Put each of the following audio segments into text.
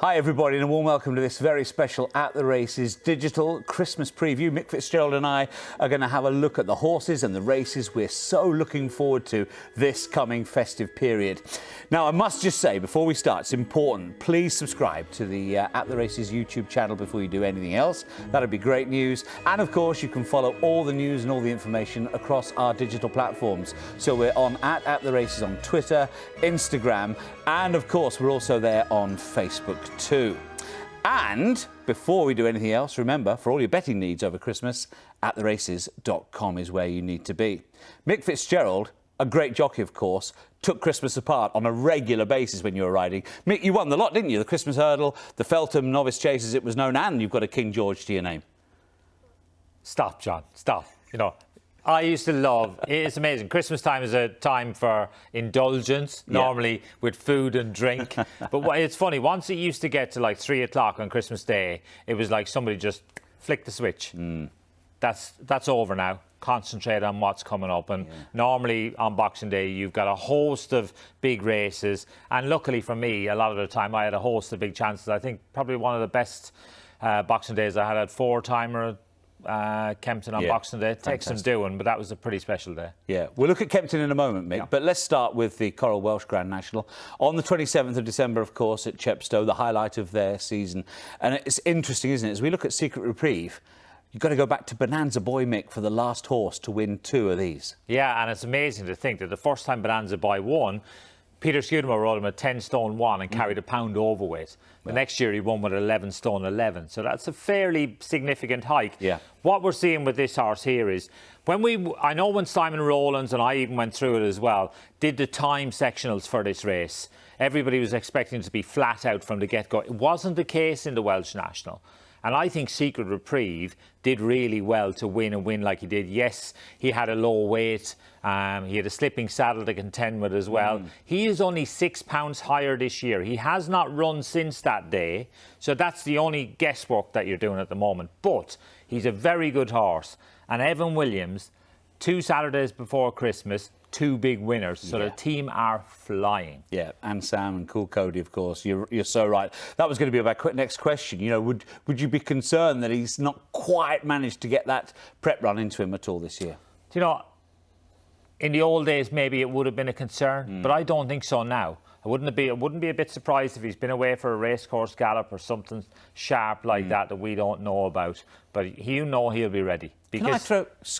Hi everybody and a warm welcome to this very special At the Races digital Christmas preview. Mick Fitzgerald and I are going to have a look at the horses and the races we're so looking forward to this coming festive period. Now I must just say before we start, it's important, please subscribe to the At the Races YouTube channel before you do anything else. That'd be great news. And of course you can follow all the news and all the information across our digital platforms. So we're on at the Races on Twitter, Instagram, and of course we're also there on Facebook too. And before we do anything else, remember, for all your betting needs over Christmas, attheraces.com is where you need to be. Mick Fitzgerald, a great jockey of course, took Christmas apart on a regular basis when you were riding. Mick, you won the lot, didn't you? The Christmas Hurdle, the Feltham Novice Chase as it was known, and you've got a King George to your name. Stop, John, stop. You know, I used to love, it's amazing. Christmas time is a time for indulgence, normally with food and drink. But it's funny, once it used to get to like 3 o'clock on Christmas Day, it was like somebody just flicked the switch. That's over now. Concentrate on what's coming up. And normally on Boxing Day, you've got a host of big races. And luckily for me, a lot of the time, I had a host of big chances. I think probably one of the best Boxing Days I had 4-timer Kempton on Boxing Day. Takes some doing, but that was a pretty special day. Yeah, we'll look at Kempton in a moment, Mick, but let's start with the Coral Welsh Grand National. On the 27th of December, of course, at Chepstow, the highlight of their season. And it's interesting, isn't it? As we look at Secret Reprieve, you've got to go back to Bonanza Boy, Mick, for the last horse to win 2 of these. Yeah, and it's amazing to think that the first time Bonanza Boy won, Peter Scudamore rode him at 10 stone 1 and carried a pound overweight. The next year he won with 11 stone 11. So that's a fairly significant hike. Yeah. What we're seeing with this horse here is, I know when Simon Rowlands, and I even went through it as well, did the time sectionals for this race, everybody was expecting to be flat out from the get-go. It wasn't the case in the Welsh National. And I think Secret Reprieve did really well to win like he did. Yes, he had a low weight. He had a slipping saddle to contend with as well. He is only 6 pounds higher this year. He has not run since that day. So that's the only guesswork that you're doing at the moment. But he's a very good horse. And Evan Williams, 2 Saturdays before Christmas, 2 big winners. So the team are flying. Yeah, and Sam and Cool Cody, of course. You're so right. That was going to be my next question. You know, would you be concerned that he's not quite managed to get that prep run into him at all this year? Do you know, in the old days, maybe it would have been a concern, but I don't think so now. I wouldn't be a bit surprised if he's been away for a racecourse gallop or something sharp like that we don't know about. But he'll be ready. Because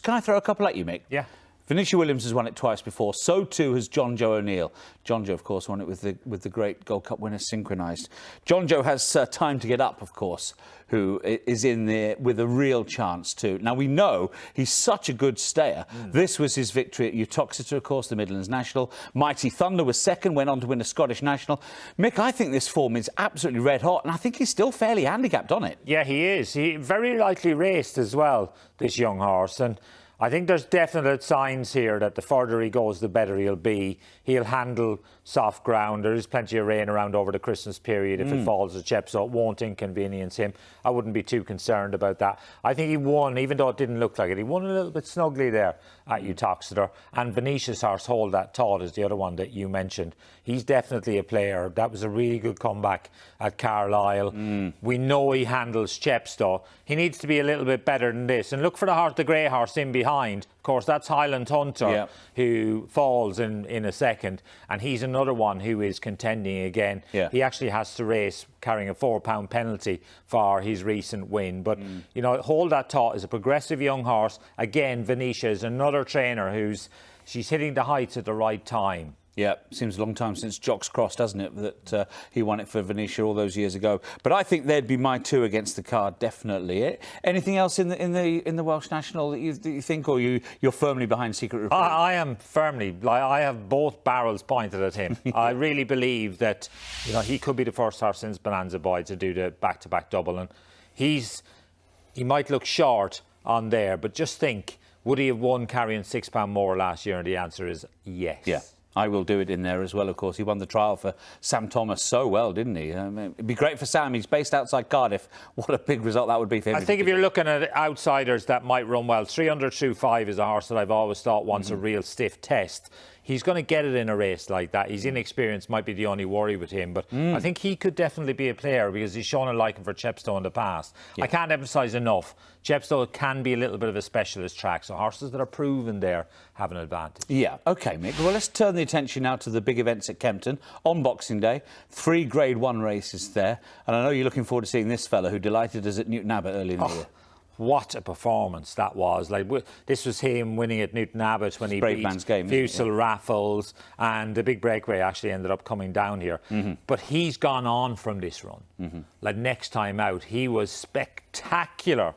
can I throw a couple at you, Mick? Yeah. Venetia Williams has won it twice before. So too has John Joe O'Neill. John Joe, of course, won it with the great Gold Cup winner Synchronised. John Joe has Time to Get Up, of course, who is in there with a real chance too. Now we know he's such a good stayer. This was his victory at Uttoxeter, of course, the Midlands National. Mighty Thunder was second, went on to win a Scottish National. Mick, I think this form is absolutely red hot, and I think he's still fairly handicapped on it. Yeah, he is. He very likely raced as well, this young horse, and I think there's definite signs here that the further he goes, the better he'll be. He'll handle soft ground. There is plenty of rain around over the Christmas period. If it falls at Chepstow, it won't inconvenience him. I wouldn't be too concerned about that. I think he won, even though it didn't look like it. He won a little bit snugly there at Uttoxeter. And Venetia's horse, Hold That Thought, is the other one that you mentioned. He's definitely a player. That was a really good comeback at Carlisle. We know he handles Chepstow. He needs to be a little bit better than this. And look for the grey horse in behind. Of course, that's Highland Hunter, who falls in a second. And he's another one who is contending again. He actually has to race carrying a £4 penalty for his recent win. But, you know, Hold That Thought is a progressive young horse. Again, Venetia is another trainer she's hitting the heights at the right time. Yeah, seems a long time since Jocks Cross, doesn't it, that he won it for Venetia all those years ago. But I think they'd be my 2 against the card, definitely. Anything else in the Welsh National that you think, or you're firmly behind Secret Reprieve? I am firmly. I have both barrels pointed at him. I really believe that, you know, he could be the first horse since Bonanza Boy to do the back-to-back double, and he might look short on there, but just think, would he have won carrying £6 more last year? And the answer is yes. Yeah. I will do it in there as well, of course. He won the trial for Sam Thomas so well, didn't he? It'd be great for Sam. He's based outside Cardiff. What a big result that would be for him. I think if you're looking at outsiders that might run well, 300 through 5 is a horse that I've always thought wants a real stiff test. he's going to get it in a race like that. His inexperience might be the only worry with him, but I think he could definitely be a player because he's shown a liking for Chepstow in the past. I can't emphasise enough, Chepstow can be a little bit of a specialist track, so horses that are proven there have an advantage. Yeah, OK, Mick. Well, let's turn the attention now to the big events at Kempton on Boxing Day. 3 Grade 1 races there, and I know you're looking forward to seeing this fella who delighted us at Newton Abbot early in the year. What a performance that was. Like, this was him winning at Newton Abbot when he beat Fusel Raffles, and the big breakaway actually ended up coming down here. But he's gone on from this run. Like, next time out, he was spectacular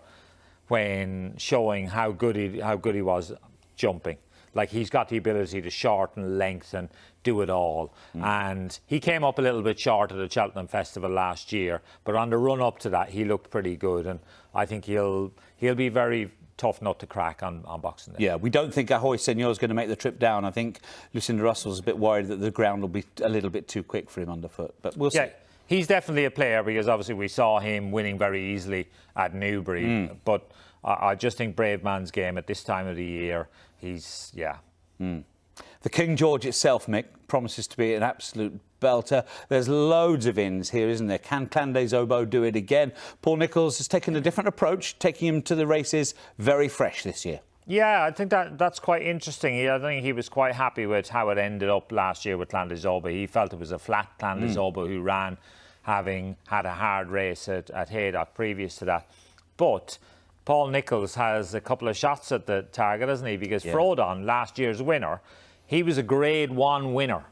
when showing how good he was jumping. Like, he's got the ability to shorten length and do it all. And he came up a little bit short at the Cheltenham Festival last year, but on the run up to that, he looked pretty good. And I think he'll be very tough nut to crack on Boxing Day. Yeah, we don't think Ahoy Senor is going to make the trip down. I think Lucinda Russell's a bit worried that the ground will be a little bit too quick for him underfoot, but we'll see. Yeah, he's definitely a player because obviously we saw him winning very easily at Newbury. But I just think Brave Man's Game at this time of the year, The King George itself, Mick, promises to be an absolute belter. There's loads of ins here, isn't there? Can Clan des Obeaux do it again? Paul Nicholls has taken a different approach, taking him to the races very fresh this year. Yeah, I think that's quite interesting. I think he was quite happy with how it ended up last year with Clan des Obeaux. He felt it was a flat Clan des Obeaux who ran, having had a hard race at Haydock previous to that. But Paul Nicholls has a couple of shots at the target, hasn't he? Because Frodon, last year's winner, he was a Grade 1 winner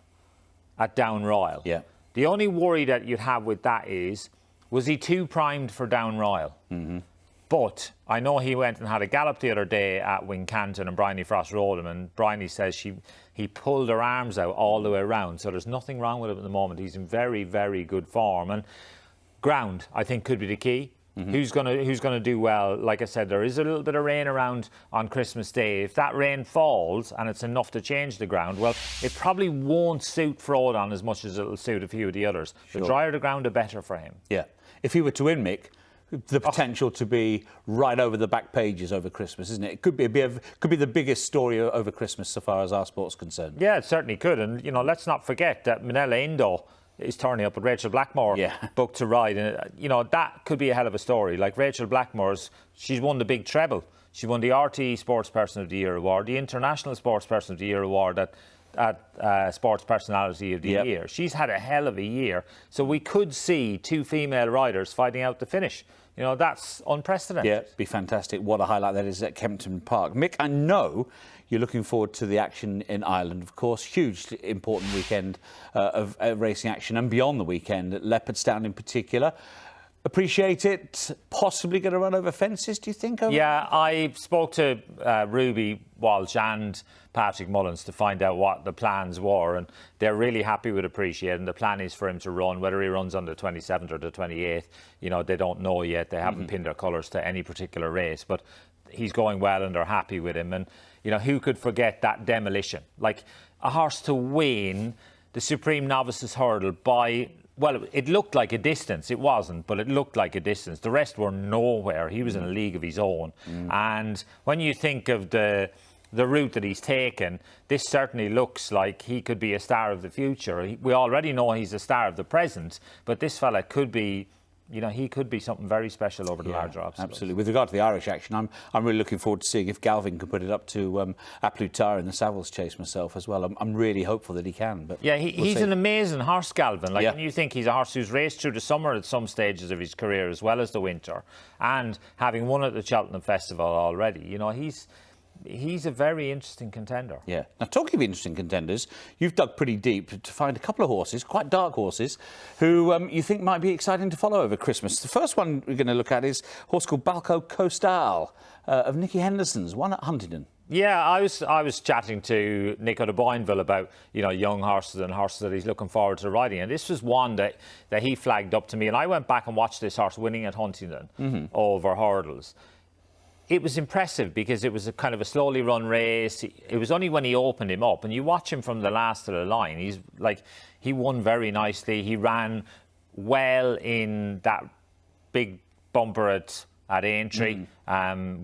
at Down Royal. Yeah. The only worry that you'd have with that is, was he too primed for Down Royal? But I know he went and had a gallop the other day at Wincanton and Bryony Frost rode him, and Bryony says he pulled her arms out all the way around. So there's nothing wrong with him at the moment. He's in very, very good form. And ground, I think, could be the key. Who's gonna do well? Like I said, there is a little bit of rain around on Christmas Day. If that rain falls and it's enough to change the ground, well, it probably won't suit Frodon as much as it'll suit a few of the others. The drier the ground, the better for him. Yeah. If he were to win, Mick, the potential to be right over the back pages over Christmas, isn't it? It could be the biggest story over Christmas so far as our sport's concerned. Yeah, it certainly could. And let's not forget that Minella Indo is turning up with Rachel Blackmore booked to ride, and that could be a hell of a story. Like Rachel Blackmore's, she's won the big treble. She won the RTE Sports Person of the Year award, the International Sports Person of the Year award at Sports Personality of the Year. She's had a hell of a year, so we could see 2 female riders fighting out the finish. That's unprecedented. Yeah, it'd be fantastic. What a highlight that is at Kempton Park. Mick, I know you're looking forward to the action in Ireland, of course. Hugely important weekend of racing action, and beyond the weekend at Leopardstown in particular. Appreciate it. Possibly going to run over fences, do you think? Yeah, I spoke to Ruby Walsh and Patrick Mullins to find out what the plans were, and they're really happy with Appreciate, and the plan is for him to run, whether he runs on the 27th or the 28th, they don't know yet. They haven't pinned their colours to any particular race, but he's going well and they're happy with him. And who could forget that demolition? Like, a horse to win the Supreme Novices Hurdle by, well, it looked like a distance. It wasn't, but it looked like a distance. The rest were nowhere. He was in a league of his own. And when you think of the route that he's taken, this certainly looks like he could be a star of the future. We already know he's a star of the present, but this fella could be, he could be something very special over the larger obstacles. Absolutely. With regard to the Irish action, I'm really looking forward to seeing if Galvin can put it up to Aplutar in the Savills Chase myself as well. I'm really hopeful that he can. But yeah, he's an amazing horse, Galvin. Like, when you think he's a horse who's raced through the summer at some stages of his career as well as the winter, and having won at the Cheltenham Festival already, he's a very interesting contender. Yeah. Now, talking of interesting contenders, you've dug pretty deep to find a couple of horses, quite dark horses, who you think might be exciting to follow over Christmas. The first one we're going to look at is a horse called Kauto Star of Nicky Henderson's, one at Huntingdon. Yeah, I was chatting to Nico de Boinville about young horses and horses that he's looking forward to riding, and this was one that he flagged up to me, and I went back and watched this horse winning at Huntingdon over hurdles. It was impressive because it was a kind of a slowly run race. It was only when he opened him up, and you watch him from the last of the line, he won very nicely. He ran well in that big bumper at at Aintree,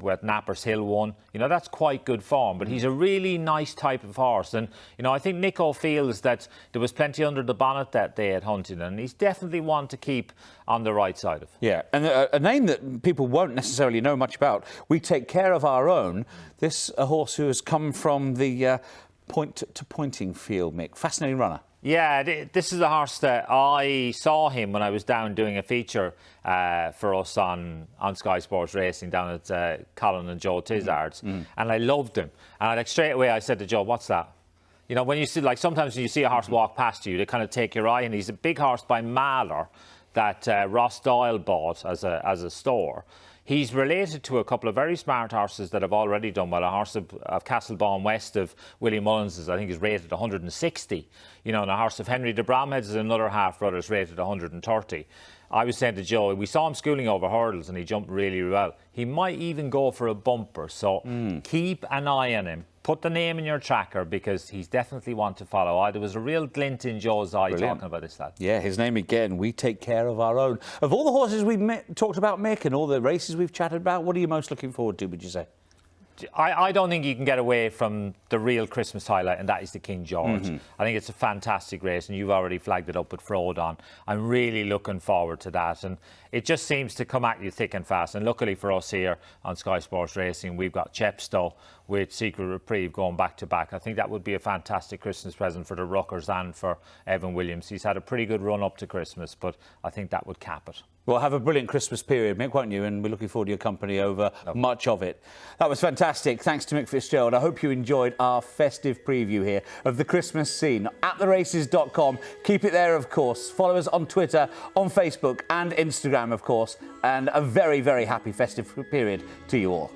with Nappers Hill won. You know, that's quite good form, but he's a really nice type of horse. And, you know, I think Nico feels that there was plenty under the bonnet that day at Huntingdon, and he's definitely one to keep on the right side of. Yeah, and a name that people won't necessarily know much about, We Take Care of Our Own. This a horse who has come from the point-to-pointing field, Mick. Fascinating runner. Yeah, this is a horse that I saw him when I was down doing a feature for us on Sky Sports Racing down at Colin and Joe Tizard's, and I loved him. And like straight away I said to Joe, "What's that?" You know, when you see, like, sometimes when you see a horse walk past you, they kind of take your eye, and he's a big horse by Mahler that Ross Doyle bought as a store. He's related to a couple of very smart horses that have already done well. A horse of Castlebawn West of Willie Mullins's, I think, is rated 160. You know, and a horse of Henry de Bromhead's is another half brother is rated 130. I was saying to Joe, we saw him schooling over hurdles and he jumped really well. He might even go for a bumper, so keep an eye on him. Put the name in your tracker because he's definitely one to follow. There was a real glint in Joe's eye talking about this lad. Yeah, his name again, We Take Care of Our Own. Of all the horses we've talked about, Mick, and all the races we've chatted about, what are you most looking forward to, would you say? I don't think you can get away from the real Christmas highlight, and that is the King George. I think it's a fantastic race, and you've already flagged it up with Frodon. I'm really looking forward to that, and it just seems to come at you thick and fast. And luckily for us here on Sky Sports Racing, we've got Chepstow with Secret Reprieve going back to back. I think that would be a fantastic Christmas present for the Ruckers and for Evan Williams. He's had a pretty good run up to Christmas, but I think that would cap it. Well, have a brilliant Christmas period, Mick, won't you? And we're looking forward to your company over much of it. That was fantastic. Thanks to Mick Fitzgerald. I hope you enjoyed our festive preview here of the Christmas scene. Attheraces.com. Keep it there, of course. Follow us on Twitter, on Facebook and Instagram, of course. And a very, very happy festive period to you all.